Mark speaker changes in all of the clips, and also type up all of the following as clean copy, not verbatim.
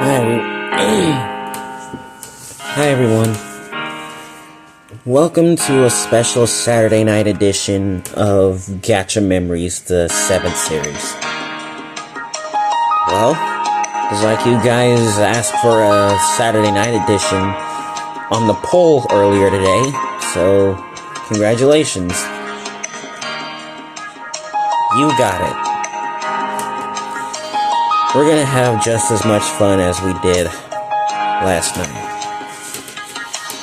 Speaker 1: Hi everyone. Welcome to a special Saturday night edition of Gacha Memories, the 7th series. Well, it's like you guys asked for a Saturday night edition on the poll earlier today, so congratulations. You got it. We're gonna have just as much fun as we did last night.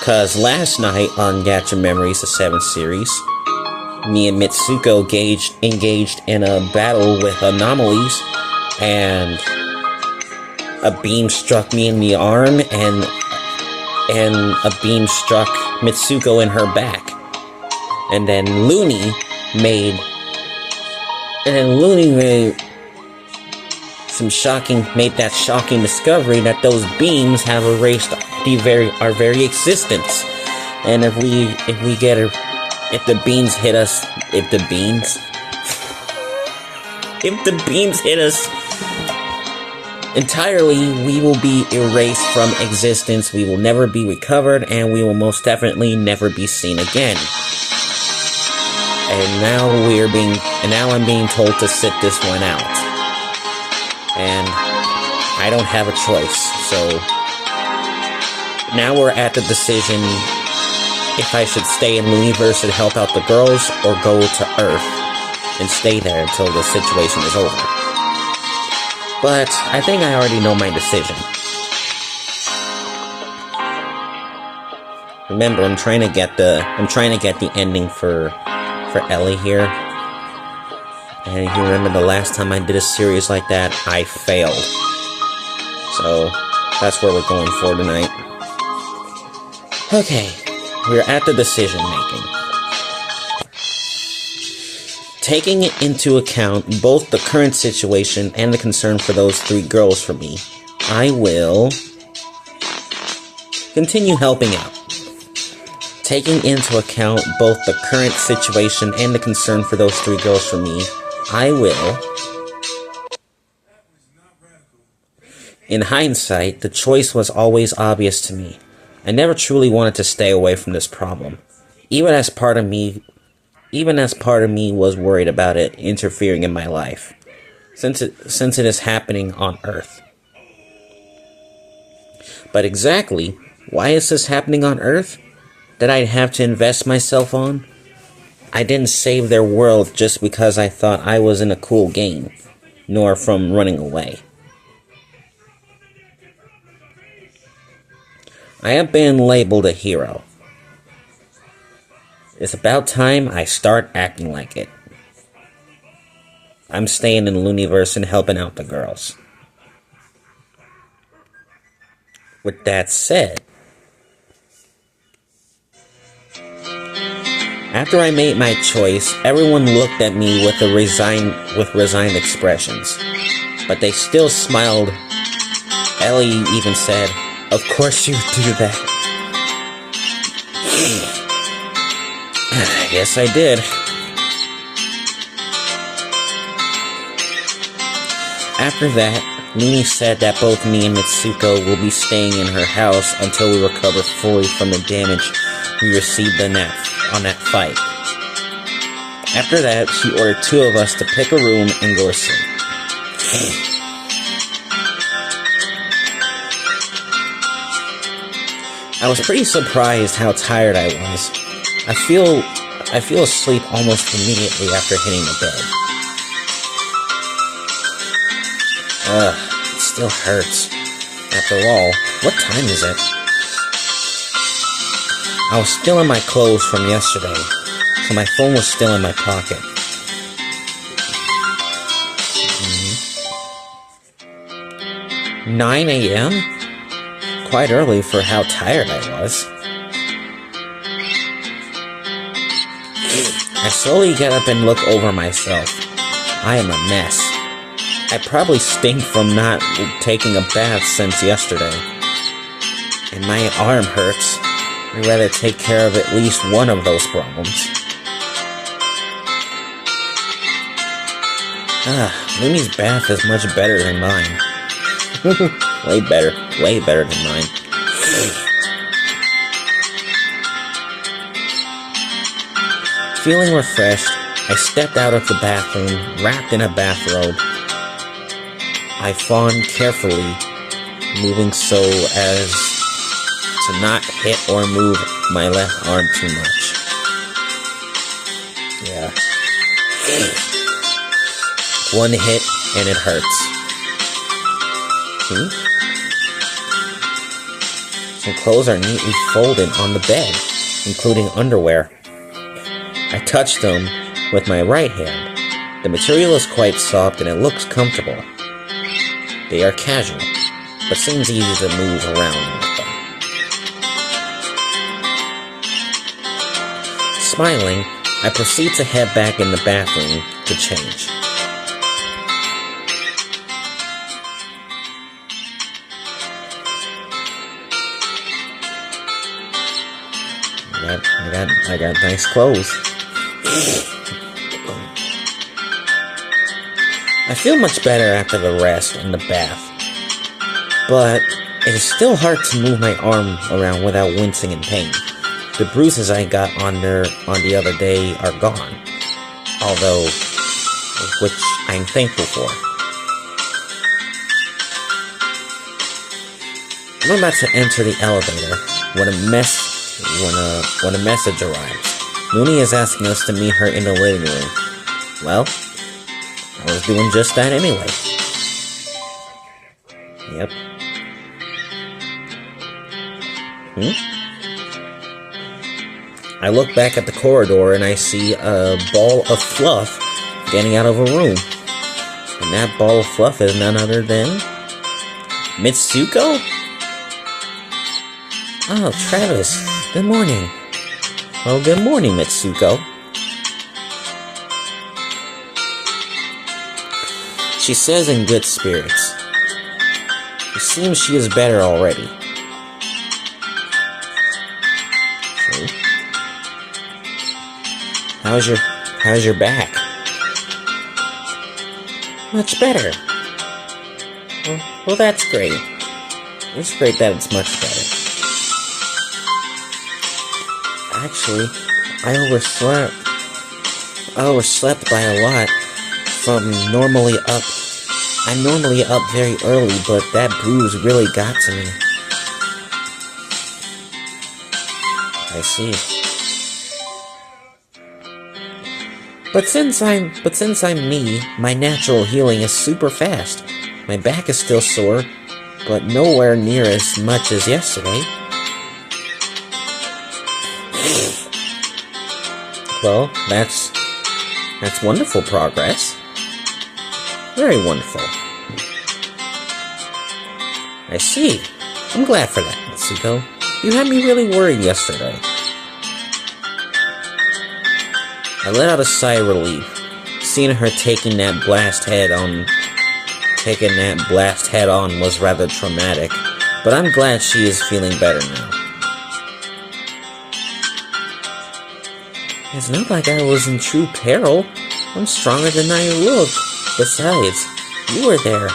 Speaker 1: Cause last night on Gacha Memories, the 7th series, me and Mitsuko engaged in a battle with anomalies, and a beam struck me in the arm, and a beam struck Mitsuko in her back. And then Luni made that shocking discovery that those beams have erased our very existence. And if the beams hit us entirely, we will be erased from existence. We will never be recovered, and we will most definitely never be seen again. And now I'm being told to sit this one out. And I don't have a choice, so now we're at the decision if I should stay in Luniverse and help out the girls, or go to Earth and stay there until the situation is over. But I think I already know my decision. Remember, I'm trying to get the ending for Ellie here. And if you remember the last time I did a series like that, I failed. So, that's where we're going for tonight. Okay, we're at the decision making. Taking into account both the current situation and the concern for those 3 girls for me, I will continue helping out. Taking into account both the current situation and the concern for those 3 girls for me, I will. In hindsight, the choice was always obvious to me. I never truly wanted to stay away from this problem, even as part of me was worried about it interfering in my life, since it is happening on Earth. But exactly, why is this happening on Earth that I'd have to invest myself on? I didn't save their world just because I thought I was in a cool game, nor from running away. I have been labeled a hero. It's about time I start acting like it. I'm staying in Luniverse and helping out the girls. With that said, after I made my choice, everyone looked at me with resigned expressions, but they still smiled. Ellie even said, "Of course you do that." Yes, I did. After that, Luni said that both me and Mitsuko will be staying in her house until we recover fully from the damage we received on that fight. After that, she ordered 2 of us to pick a room and go to sleep. I was pretty surprised how tired I was. I feel asleep almost immediately after hitting the bed. It still hurts. After all, what time is it? I was still in my clothes from yesterday, so my phone was still in my pocket. 9 a.m.? Quite early for how tired I was. I slowly get up and look over myself. I am a mess. I probably stink from not taking a bath since yesterday. And my arm hurts. I'd rather take care of at least one of those problems. Luni's bath is much better than mine. Way better than mine. Feeling refreshed, I stepped out of the bathroom, wrapped in a bathrobe. I fawned carefully, moving so as to not hit or move my left arm too much. Yeah. One hit and it hurts. See? Some clothes are neatly folded on the bed, including underwear. I touched them with my right hand. The material is quite soft and it looks comfortable. They are casual, but seems easy to move around with them. Smiling, I proceed to head back in the bathroom to change. I got nice clothes. I feel much better after the rest in the bath, but it is still hard to move my arm around without wincing in pain. The bruises I got on the other day are gone, although, which I'm thankful for. I'm about to enter the elevator when a message arrives. Luni is asking us to meet her in the living room. Well, I was doing just that anyway. Yep. I look back at the corridor and I see a ball of fluff getting out of a room. And that ball of fluff is none other than Mitsuko? Oh, Travis. Good morning. Well, good morning, Mitsuko. She says in good spirits. It seems she is better already. So, how's your back? Much better. Well, that's great. It's great that it's much better. Actually, I overslept by a lot from normally up. I'm normally up very early, but that bruise really got to me. I see. But since I'm me, my natural healing is super fast. My back is still sore, but nowhere near as much as yesterday. Well, that's wonderful progress. Very wonderful. I see. I'm glad for that, Mitsuko. You had me really worried yesterday. I let out a sigh of relief. Seeing her taking that blast head on was rather traumatic, but I'm glad she is feeling better now. It's not like I was in true peril. I'm stronger than I looked. Besides, you were there.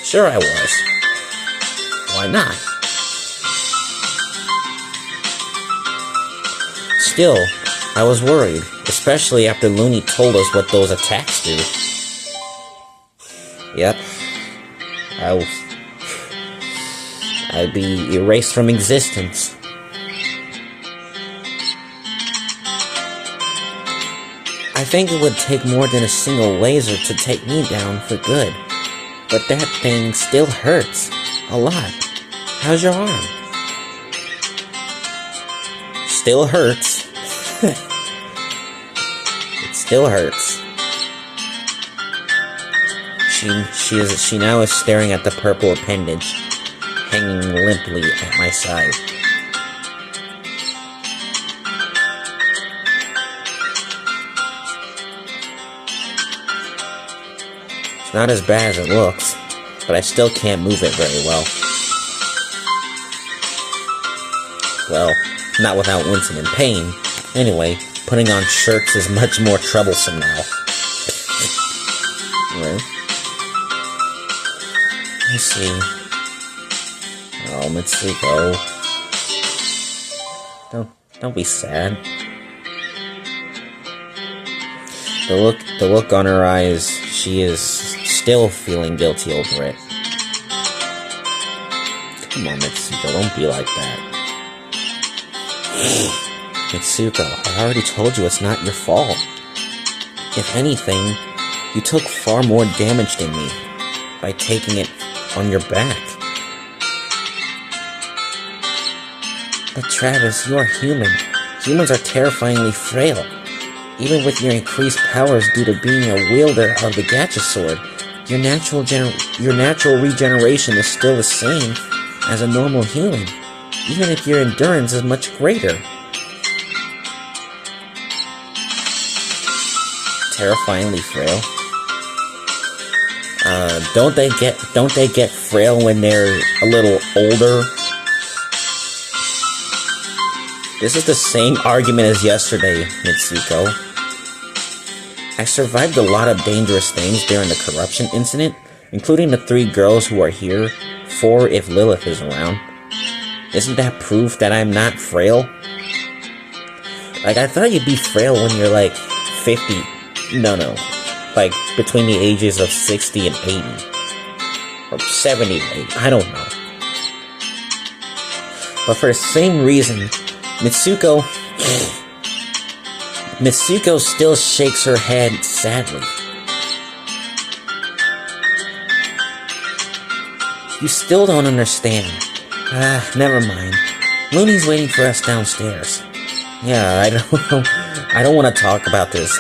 Speaker 1: Sure I was. Why not? Still, I was worried, especially after Luni told us what those attacks do. Yep. I'd be erased from existence. I think it would take more than a single laser to take me down for good. But that thing still hurts. A lot. How's your arm? Still hurts. It still hurts. She now is staring at the purple appendage, hanging limply at my side. It's not as bad as it looks, but I still can't move it very well. Well, not without wincing in pain. Anyway, putting on shirts is much more troublesome now. Right? I see. Oh, Mitsuko. Don't be sad. The look on her eyes, she is still feeling guilty over it. Come on, Mitsuko, don't be like that. Mitsuko, I already told you it's not your fault. If anything, you took far more damage than me by taking it on your back. But Travis, you are human. Humans are terrifyingly frail. Even with your increased powers due to being a wielder of the Gacha sword, your natural regeneration is still the same as a normal human, even if your endurance is much greater. Terrifyingly frail. Don't they get frail when they're a little older? This is the same argument as yesterday, Mitsuko. I survived a lot of dangerous things during the corruption incident, including the 3 girls who are here, 4 if Lilith is around. Isn't that proof that I'm not frail? Like, I thought you'd be frail when you're like 50. No. Like, between the ages of 60 and 80. Or 70 and 80. I don't know. But for the same reason, Mitsuko still shakes her head sadly. You still don't understand. Never mind. Luni's waiting for us downstairs. Yeah, I don't want to talk about this.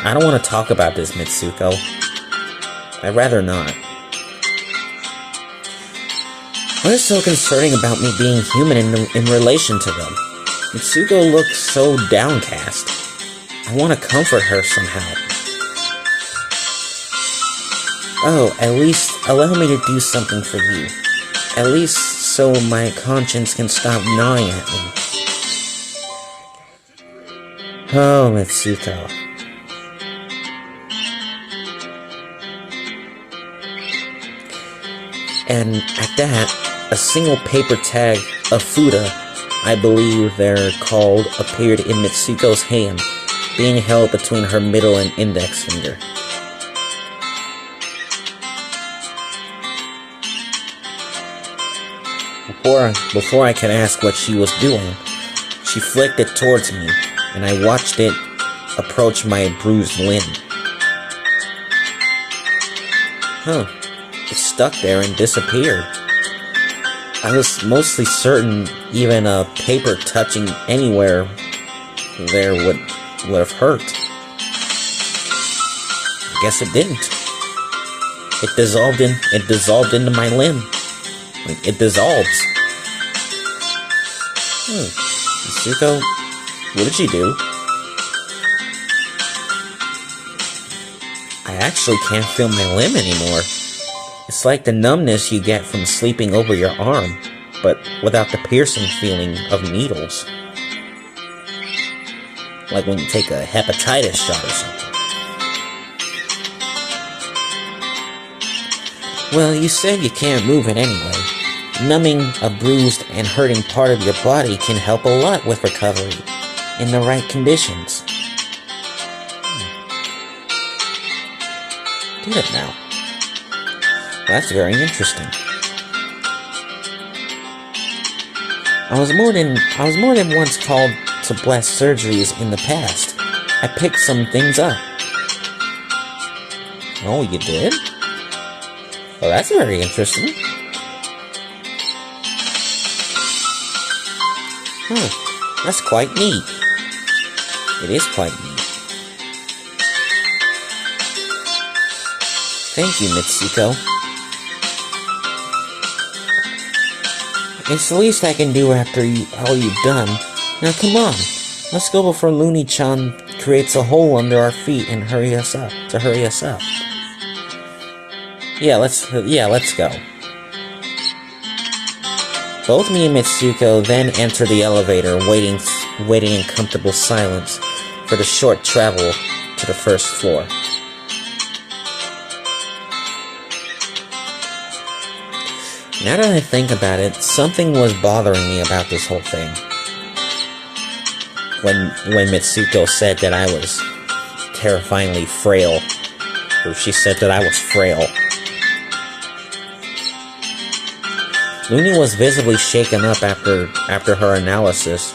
Speaker 1: I don't want to talk about this, Mitsuko. I'd rather not. What is so concerning about me being human in relation to them? Mitsuko looks so downcast. I want to comfort her somehow. Oh, at least allow me to do something for you. At least so my conscience can stop gnawing at me. Oh, Mitsuko. And at that, a single paper tag of Fuda, I believe they're called, appeared in Mitsuko's hand, being held between her middle and index finger. Before I could ask what she was doing, she flicked it towards me, and I watched it approach my bruised limb. Huh. It stuck there and disappeared. I was mostly certain even a paper touching anywhere there would have hurt. I guess it didn't. It dissolved into my limb. Like, it dissolves. Mitsuko, what did you do? I actually can't feel my limb anymore. It's like the numbness you get from sleeping over your arm, but without the piercing feeling of needles. Like when you take a hepatitis shot or something. Well, you said you can't move it anyway. Numbing a bruised and hurting part of your body can help a lot with recovery, in the right conditions. Did it now? That's very interesting. I was more than once called to bless surgeries in the past. I picked some things up. Oh, you did? Well, that's very interesting. That's quite neat. It is quite neat. Thank you, Mitsuko. It's the least I can do after all you've done. Now come on, let's go before Luni-chan creates a hole under our feet and hurry us up. Yeah, let's go. Both me and Mitsuko then enter the elevator, waiting in comfortable silence for the short travel to the first floor. Now that I think about it, something was bothering me about this whole thing. When Mitsuko said that I was terrifyingly frail, or she said that I was frail. Luni was visibly shaken up after her analysis,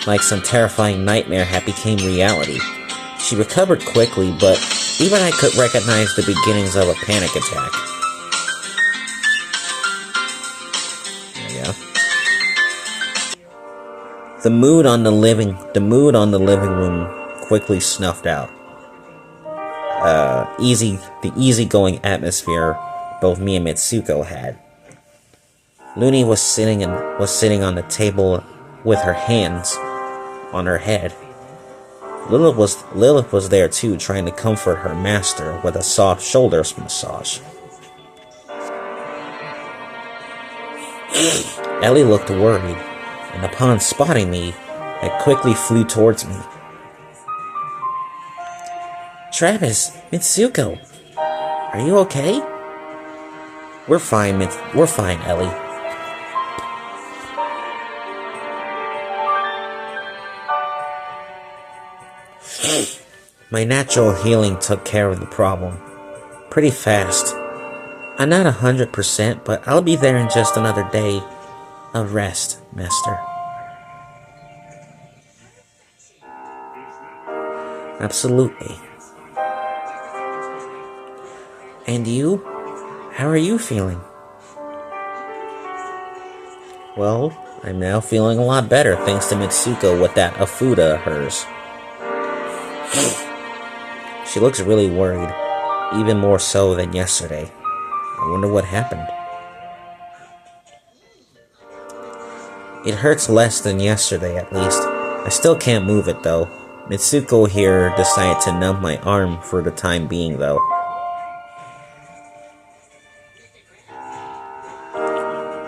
Speaker 1: like some terrifying nightmare had become reality. She recovered quickly, but even I could recognize the beginnings of a panic attack. Yeah. The mood on the living room quickly snuffed out. The easygoing atmosphere both me and Mitsuko had. Luni was sitting on the table with her hands on her head. Lilith was there too, trying to comfort her master with a soft shoulder massage. Ellie looked worried, and upon spotting me, it quickly flew towards me. Travis, Mitsuko, are you okay? We're fine, Ellie. My natural healing took care of the problem. Pretty fast. I'm not 100%, but I'll be there in just another day of rest, Master. Absolutely. And you? How are you feeling? Well, I'm now feeling a lot better thanks to Mitsuko with that Afuda of hers. She looks really worried, even more so than yesterday. I wonder what happened. It hurts less than yesterday, at least. I still can't move it, though. Mitsuko here decided to numb my arm for the time being, though.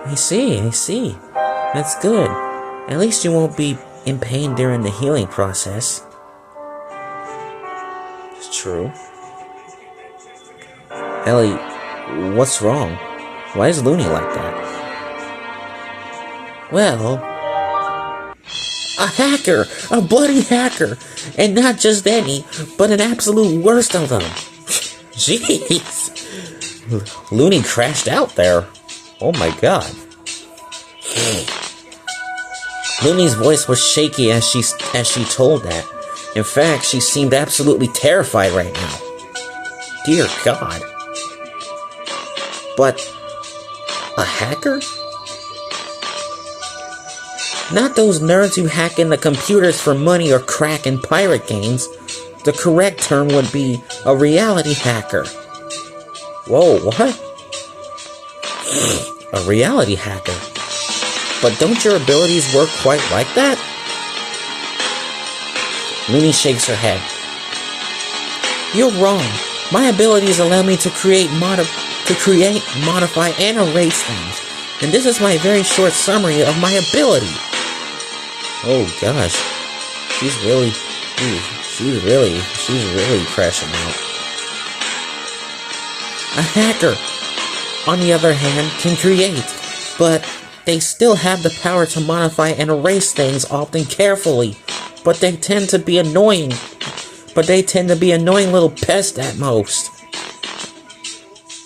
Speaker 1: I see. That's good. At least you won't be in pain during the healing process. It's true. Ellie, what's wrong? Why is Luni like that? Well, a hacker! A bloody hacker! And not just any, but an absolute worst of them. Jeez! Luni crashed out there. Oh my god. Luni's voice was shaky as she told that. In fact, she seemed absolutely terrified right now. Dear God. But a hacker? Not those nerds who hack into computers for money or crack in pirate games. The correct term would be a reality hacker. Whoa, what? A reality hacker? But don't your abilities work quite like that? Luni shakes her head. You're wrong. My abilities allow me to create, modify, and erase things. And this is my very short summary of my ability. Oh gosh. She's really crashing out. A hacker, on the other hand, can create, but they still have the power to modify and erase things, often carefully. But they tend to be annoying little pests at most.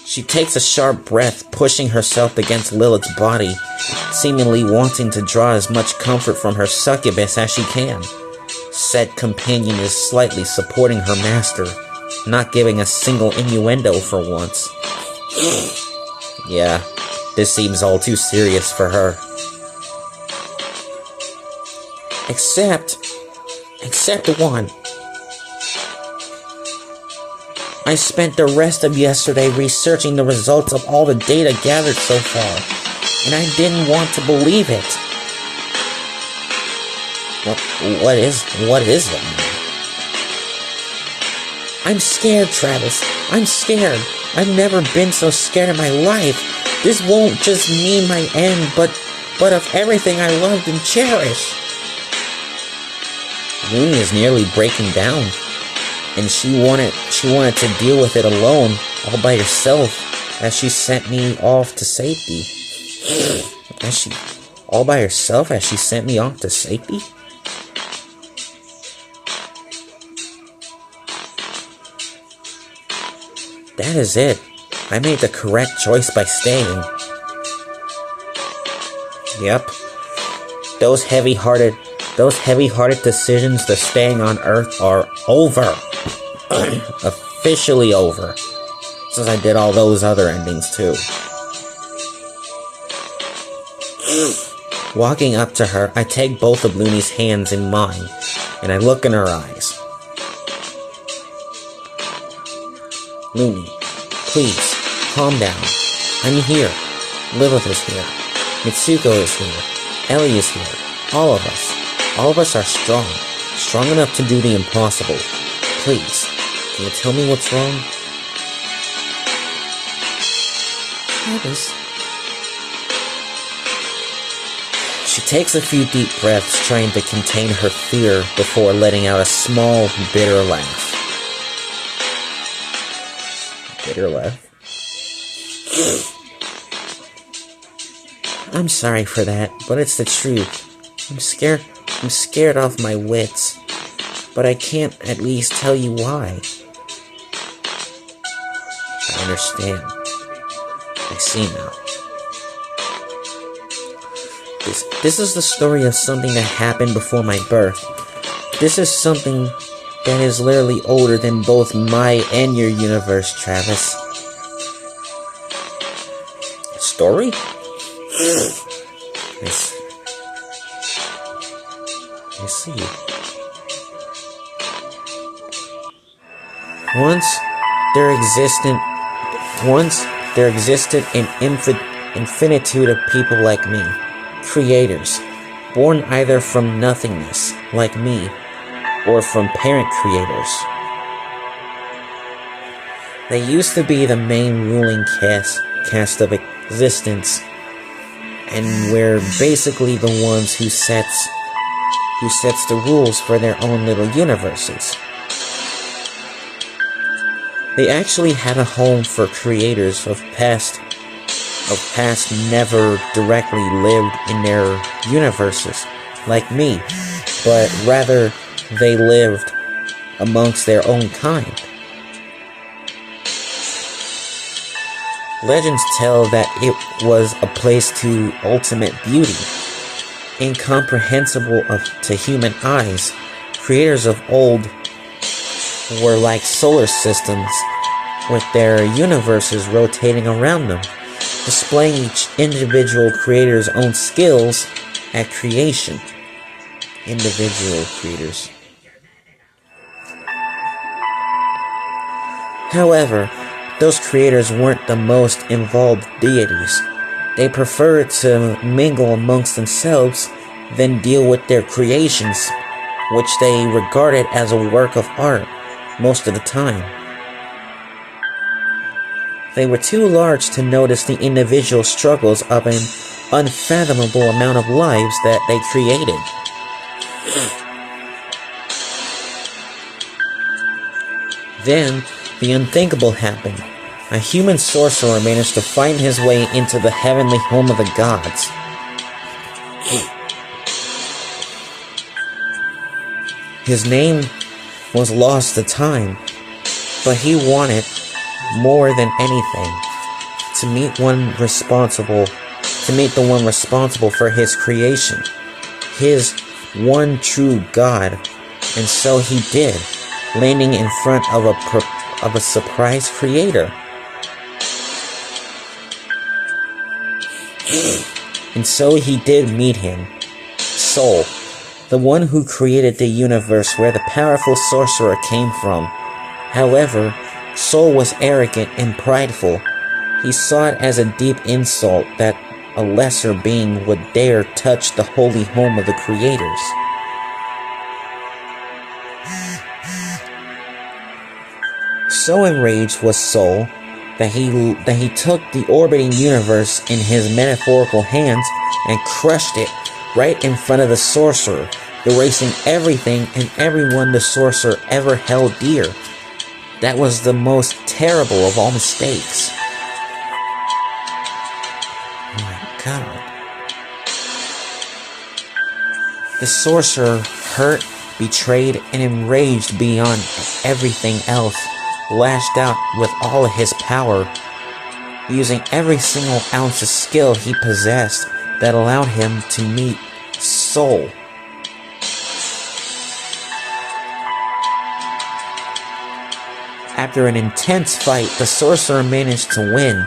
Speaker 1: She takes a sharp breath, pushing herself against Lilith's body, seemingly wanting to draw as much comfort from her succubus as she can. Said companion is slightly supporting her master, not giving a single innuendo for once. Yeah, this seems all too serious for her. Except one. I spent the rest of yesterday researching the results of all the data gathered so far, and I didn't want to believe it. What is it? I'm scared, Travis. I'm scared. I've never been so scared in my life. This won't just mean my end, but of everything I loved and cherished. Luni is nearly breaking down, and she wanted to deal with it alone, all by herself, as she sent me off to safety. As she, all by herself, as she sent me off to safety? That is it. I made the correct choice by staying. Yep. Those heavy-hearted decisions to staying on Earth are over. Officially over. Since I did all those other endings too. Walking up to her, I take both of Luni's hands in mine, and I look in her eyes. Luni, please, calm down. I'm here. Lilith is here. Mitsuko is here. Ellie is here. All of us. All of us are strong. Strong enough to do the impossible. Please, can you tell me what's wrong? Travis. She takes a few deep breaths, trying to contain her fear before letting out a small, bitter laugh. Bitter laugh? I'm sorry for that, but it's the truth. I'm scared off my wits, but I can't at least tell you why. I understand. I see now. This is the story of something that happened before my birth. This is something that is literally older than both my and your universe, Travis. Story? I see. Once there existed an infinitude of people like me. Creators, born either from nothingness, like me, or from parent creators. They used to be the main ruling cast of existence, and we're basically the ones who sets the rules for their own little universes. They actually had a home for creators of past never directly lived in their universes, like me, but rather they lived amongst their own kind. Legends tell that it was a place to ultimate beauty, incomprehensible to human eyes. Creators of old were like solar systems, with their universes rotating around them, displaying each individual creator's own skills at creation. Individual creators. However, those creators weren't the most involved deities. They preferred to mingle amongst themselves than deal with their creations, which they regarded as a work of art most of the time. They were too large to notice the individual struggles of an unfathomable amount of lives that they created. Then, the unthinkable happened. A human sorcerer managed to find his way into the heavenly home of the gods. His name was lost to time, but he wanted, more than anything, to meet the one responsible for his creation, his one true God, and so he did, landing in front of a surprise creator. And so he did meet him, Sol, the one who created the universe where the powerful sorcerer came from. However, Sol was arrogant and prideful. He saw it as a deep insult that a lesser being would dare touch the holy home of the creators. So enraged was Sol that he took the orbiting universe in his metaphorical hands and crushed it right in front of the sorcerer, erasing everything and everyone the sorcerer ever held dear. That was the most terrible of all mistakes. god. The sorcerer, hurt, betrayed, and enraged beyond everything else, lashed out with all of his power, using every single ounce of skill he possessed that allowed him to meet Soul. After an intense fight, the sorcerer managed to win,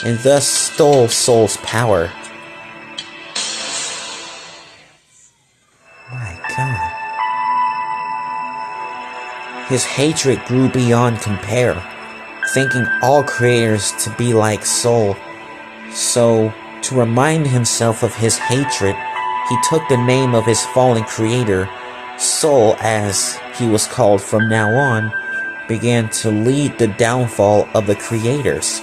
Speaker 1: and thus stole Soul's power. My god. His hatred grew beyond compare, thinking all creators to be like Soul. So, to remind himself of his hatred, he took the name of his fallen creator, Soul as he was called from now on, began to lead the downfall of the creators.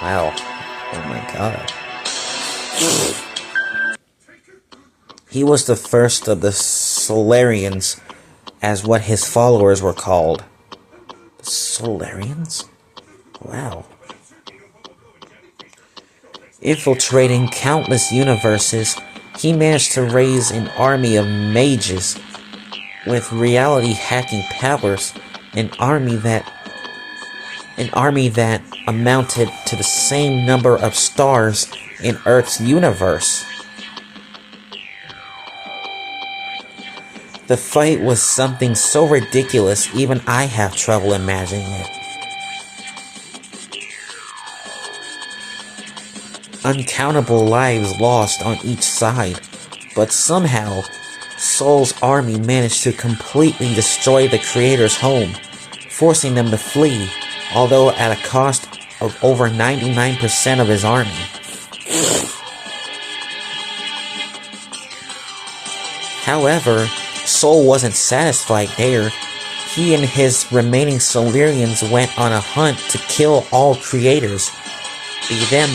Speaker 1: Wow. Oh my god. He was the first of the Solarians, as what his followers were called. Solarians? Wow. Infiltrating countless universes, he managed to raise an army of mages with reality-hacking powers, an army that amounted to the same number of stars in Earth's universe. The fight was something so ridiculous even I have trouble imagining it. Uncountable lives lost on each side, but somehow Soul's army managed to completely destroy the creator's home, forcing them to flee, although at a cost of over 99% of his army. However, Soul wasn't satisfied there. He and his remaining Solarians went on a hunt to kill all creators, be them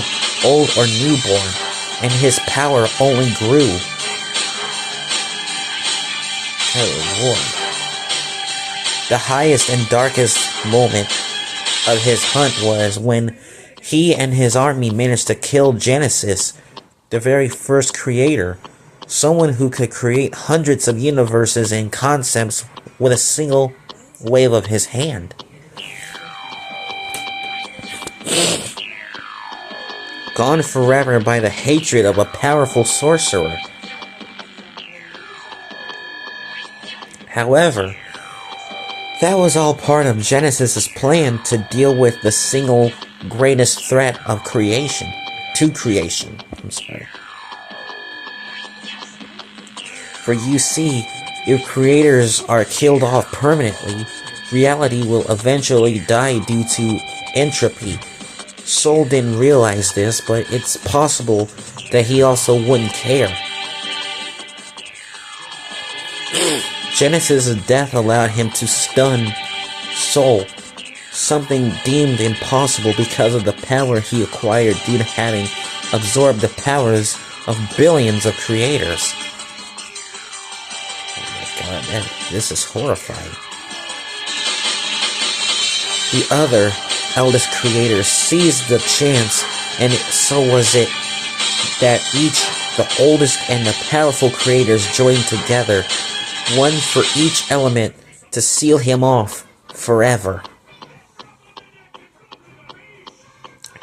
Speaker 1: old or newborn, and his power only grew. Oh Lord. The highest and darkest moment of his hunt was when he and his army managed to kill Genesis, the very first creator, someone who could create hundreds of universes and concepts with a single wave of his hand. Gone forever by the hatred of a powerful sorcerer. However, that was all part of Genesis's plan to deal with the single greatest threat of creation. To creation. I'm sorry. For you see, if creators are killed off permanently, reality will eventually die due to entropy. Soul didn't realize this, but it's possible that he also wouldn't care. Genesis' death allowed him to stun Soul, something deemed impossible because of the power he acquired due to having absorbed the powers of billions of creators. Oh my god, this is horrifying. The other eldest creator seized the chance, and so was it that each, the oldest and the powerful creators joined together, one for each element, to seal him off forever.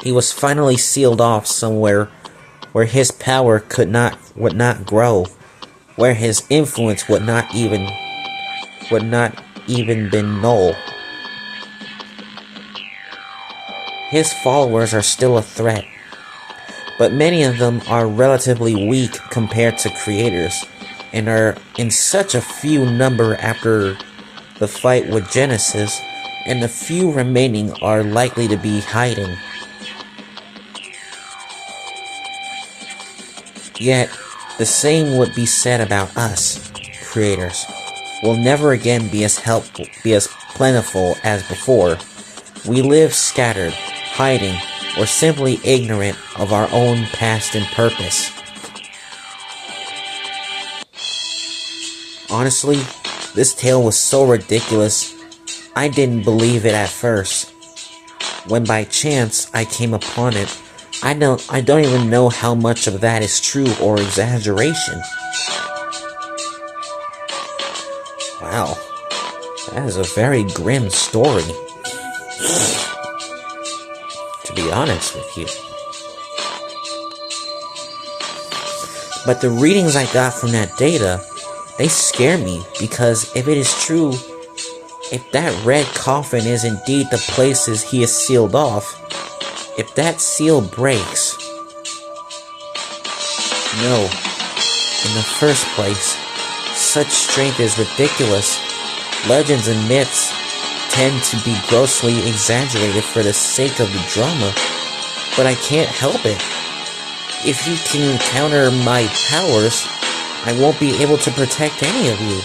Speaker 1: He was finally sealed off somewhere where his power would not grow, where his influence would not even be null. His followers are still a threat, but many of them are relatively weak compared to creators, and are in such a few number after the fight with Genesis, and the few remaining are likely to be hiding. Yet, the same would be said about us, creators. We'll never again be as plentiful as before. We live scattered, hiding, or simply ignorant of our own past and purpose. Honestly, this tale was so ridiculous, I didn't believe it at first. when by chance I came upon it, I don't even know how much of that is true or exaggeration. Wow, that is a very grim story, to be honest with you. But the readings I got from that data, they scare me, because if it is true, if that red coffin is indeed the places he is sealed off, if that seal breaks, no, in the first place, such strength is ridiculous. Legends and myths tend to be grossly exaggerated for the sake of the drama, but I can't help it. If he can counter my powers, I won't be able to protect any of you.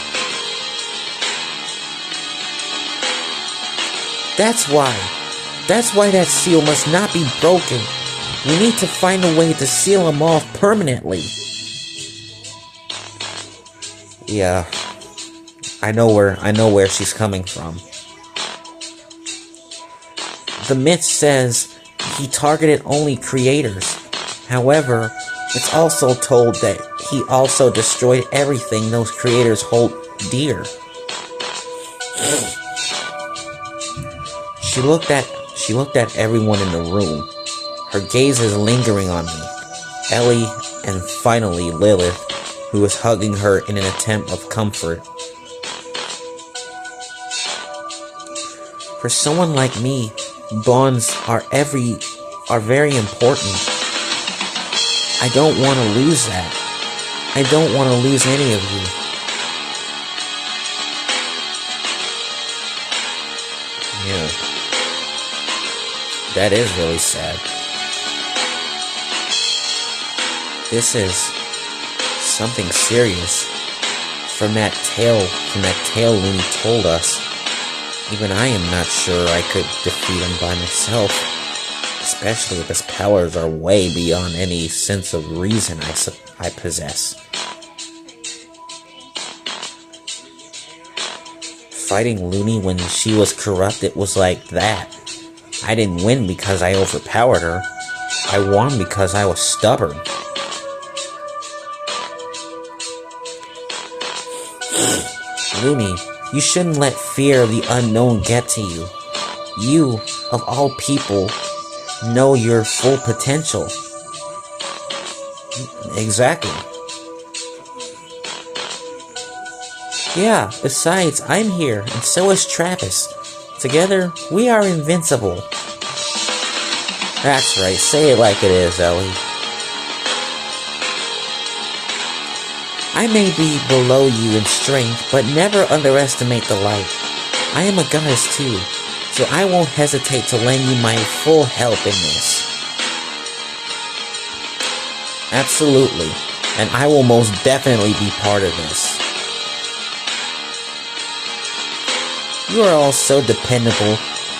Speaker 1: That's why that seal must not be broken. We need to find a way to seal him off permanently. Yeah, I know where she's coming from. The myth says he targeted only creators. However, it's also told that he also destroyed everything those creators hold dear. She looked at everyone in the room, her gaze is lingering on me, Ellie, and finally Lilith, who was hugging her in an attempt of comfort. For someone like me, bonds are very important. I don't want to lose that. I don't want to lose any of you. Yeah. That is really sad. This is something serious. From that tale Luni told us, even I am not sure I could defeat him by myself. Especially if his powers are way beyond any sense of reason I possess. Fighting Luni when she was corrupted was like that. I didn't win because I overpowered her. I won because I was stubborn. Luni, you shouldn't let fear of the unknown get to you. You, of all people, know your full potential. Exactly. Yeah, besides, I'm here, and so is Travis. Together, we are invincible. That's right, say it like it is, Ellie. I may be below you in strength, but never underestimate the light. I am a goddess too, so I won't hesitate to lend you my full help in this. Absolutely, and I will most definitely be part of this. You are all so dependable.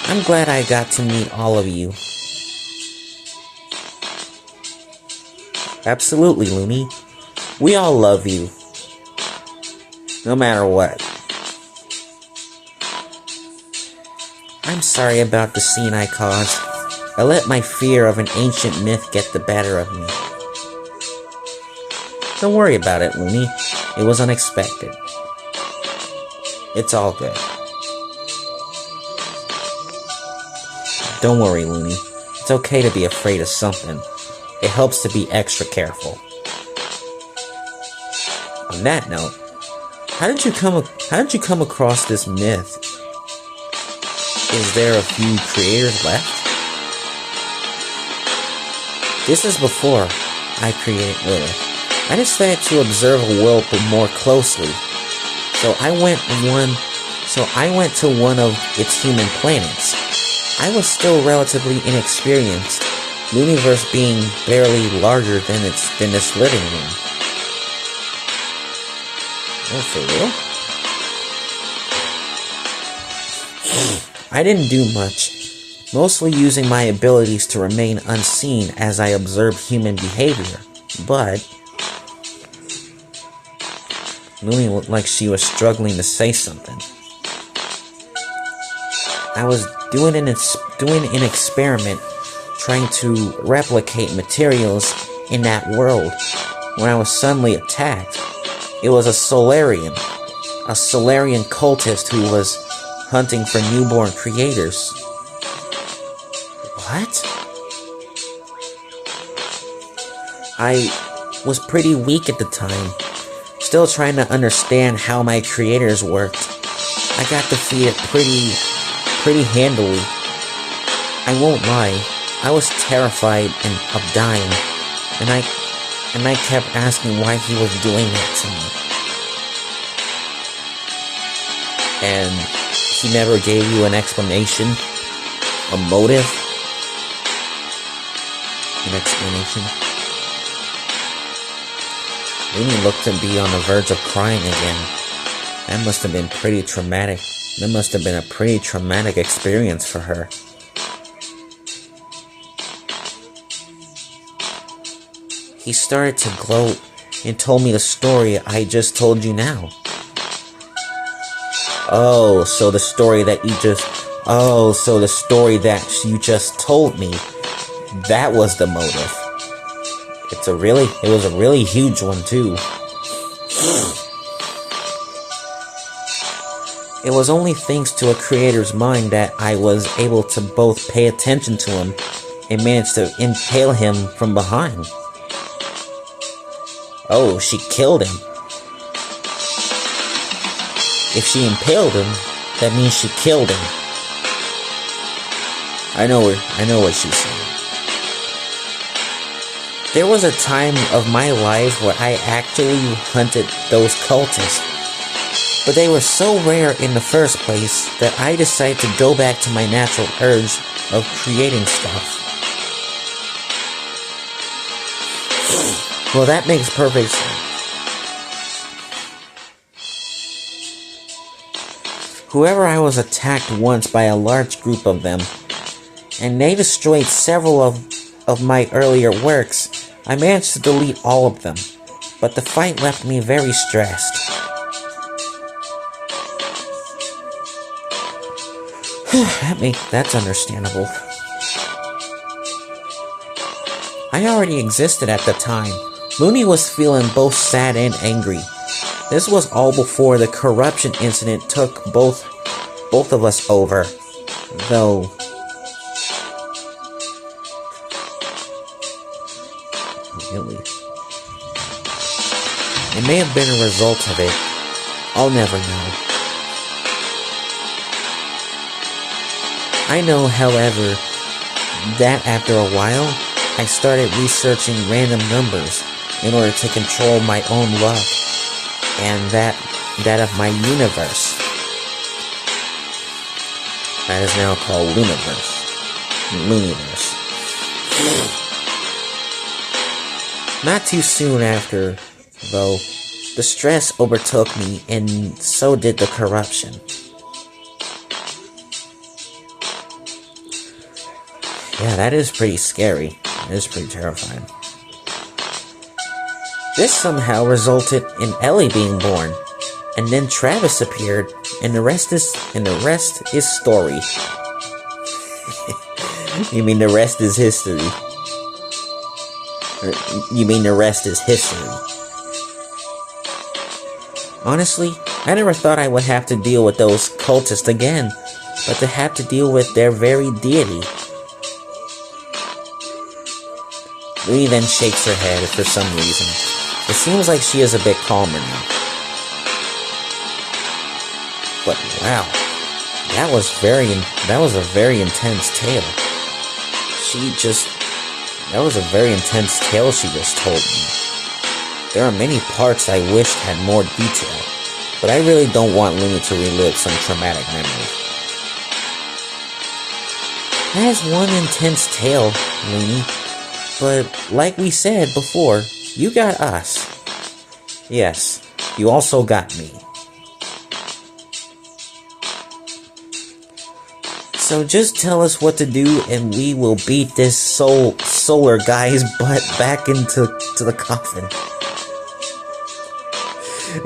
Speaker 1: I'm glad I got to meet all of you. Absolutely, Luni. We all love you. No matter what. I'm sorry about the scene I caused. I let my fear of an ancient myth get the better of me. Don't worry about it, Luni. It was unexpected. It's all good. Don't worry, Luni. It's okay to be afraid of something. It helps to be extra careful. On that note, how did you come across this myth? Is there a few creators left? This is before I created Lilith. I decided to observe a world more closely. So I went to one of its human planets. I was still relatively inexperienced, the universe being barely larger than this living room. Oh, for real? I didn't do much, mostly using my abilities to remain unseen as I observed human behavior, but Luni looked like she was struggling to say something. I was doing doing an experiment trying to replicate materials in that world when I was suddenly attacked. It was a Solarian cultist who was hunting for newborn creators. What? I was pretty weak at the time, still trying to understand how my creators worked. I got defeated pretty handily. I won't lie, I was terrified of dying, and I kept asking why he was doing that to me. And he never gave you an explanation, a motive, an explanation. Luni looked to be on the verge of crying again. That must have been pretty traumatic. That must have been a pretty traumatic experience for her. He started to gloat and told me the story I just told you now. So the story that you just told me, that was the motive. It was a really huge one too. It was only thanks to a creator's mind that I was able to both pay attention to him and manage to impale him from behind. Oh, she killed him. If she impaled him, that means she killed him. I know what she's saying. There was a time of my life where I actually hunted those cultists, but they were so rare in the first place that I decided to go back to my natural urge of creating stuff. Well, that makes perfect sense. However, I was attacked once by a large group of them, and they destroyed several of my earlier works. I managed to delete all of them, but the fight left me very stressed. That's understandable. I already existed at the time. Luni was feeling both sad and angry. This was all before the corruption incident took both of us over, though. Really? It may have been a result of it. I'll never know. I know, however, that after a while, I started researching random numbers in order to control my own luck and that of my universe. That is now called Luniverse. Luniverse. Not too soon after, though, the stress overtook me and so did the corruption. Yeah, that is pretty scary. It is pretty terrifying. This somehow resulted in Ellie being born, and then Travis appeared, and the rest is story. You mean the rest is history? You mean the rest is history? Honestly, I never thought I would have to deal with those cultists again, but to have to deal with their very deity. Luni then shakes her head for some reason. It seems like she is a bit calmer now. But wow, that was a very intense tale. That was a very intense tale she just told me. There are many parts I wished had more detail, but I really don't want Luni to relive some traumatic memory. That is one intense tale, Luni. But, like we said before, you got us. Yes, you also got me. So just tell us what to do and we will beat this solar guy's butt back into the coffin.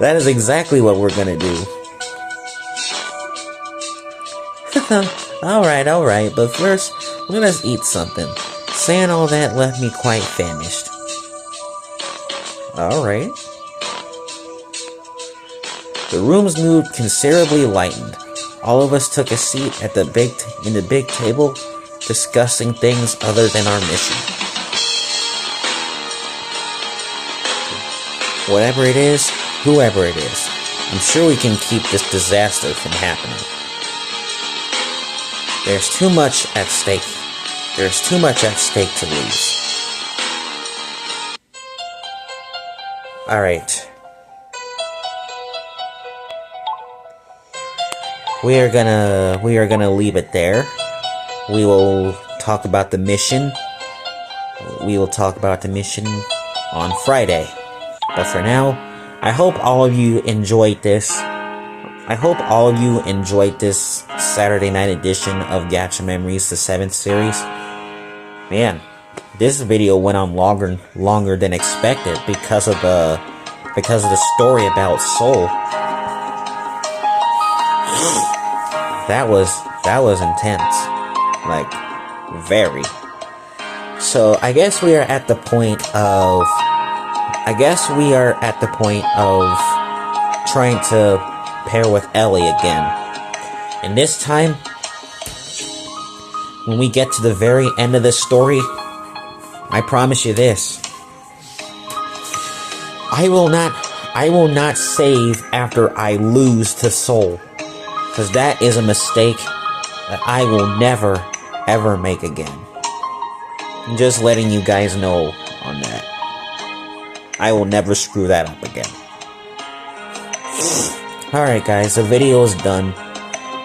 Speaker 1: That is exactly what we're gonna do. Alright, but first, let us eat something. Saying all that left me quite famished. Alright. The room's mood considerably lightened. All of us took a seat at the big table, discussing things other than our mission. Whatever it is, whoever it is, I'm sure we can keep this disaster from happening. There's too much at stake. There's too much at stake to lose. Alright. We are gonna leave it there. We will talk about the mission. We will talk about the mission on Friday. But for now, I hope all of you enjoyed this. I hope all of you enjoyed this Saturday night edition of Gacha Memories, the 7th series. Man, this video went on longer than expected because of the story about Soul. That was intense. Like, very. So I guess we are at the point of trying to pair with Ellie again. And this time, when we get to the very end of the story, I promise you this. I will not save after I lose to Soul. Because that is a mistake that I will never, ever make again. I'm just letting you guys know on that. I will never screw that up again. Alright guys, the video is done.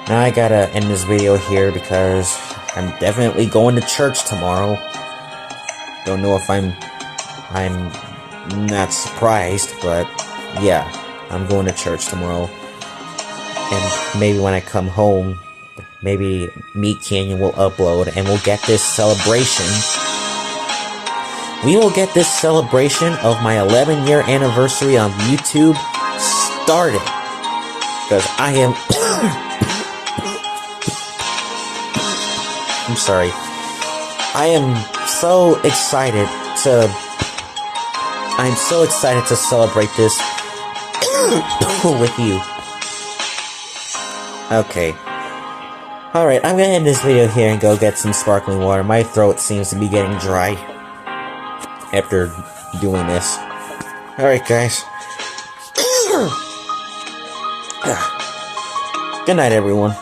Speaker 1: Now I gotta end this video here because I'm definitely going to church tomorrow. Don't know if I'm not surprised, but yeah, I'm going to church tomorrow. And maybe when I come home, maybe Meat Canyon will upload and we'll get this celebration. We will get this celebration of my 11-year anniversary on YouTube started. Because I am... I'm sorry. I am so excited to... I'm so excited to celebrate this with you. Okay. Alright, I'm gonna end this video here and go get some sparkling water. My throat seems to be getting dry after doing this. Alright, guys. Good night, everyone.